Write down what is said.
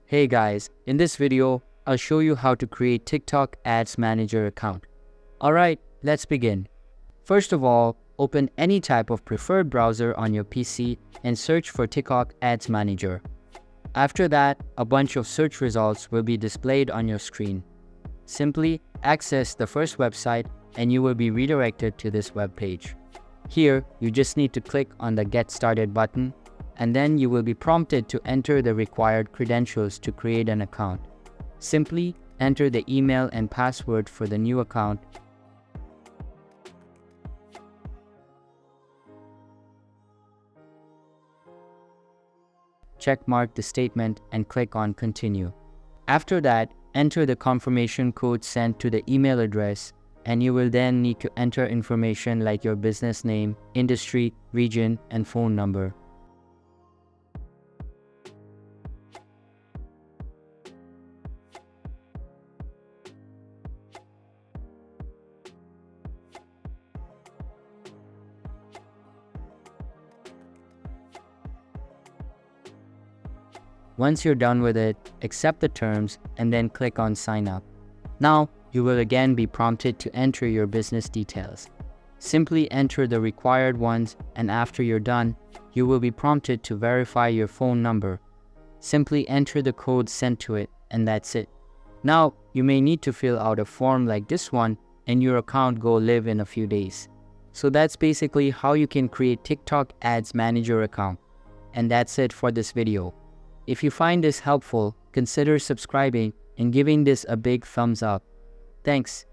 Hey guys, in this video, I'll show you how to create TikTok Ads Manager account. Alright, let's begin. First of all, open any type of preferred browser on your PC and search for TikTok Ads Manager. After that, a bunch of search results will be displayed on your screen. Simply access the first website and you will be redirected to this web page. Here, you just need to click on the Get Started button, and then you will be prompted to enter the required credentials to create an account. Simply enter the email and password for the new account. Checkmark the statement and click on Continue. After that, enter the confirmation code sent to the email address, and you will then need to enter information like your business name, industry, region, and phone number. Once you're done with it, accept the terms and then click on Sign Up. Now, you will again be prompted to enter your business details. Simply enter the required ones, and after you're done, you will be prompted to verify your phone number. Simply enter the code sent to it, and that's it. Now, you may need to fill out a form like this one, and your account go live in a few days. So that's basically how you can create TikTok Ads Manager account. And that's it for this video. If you find this helpful, consider subscribing and giving this a big thumbs up. Thanks.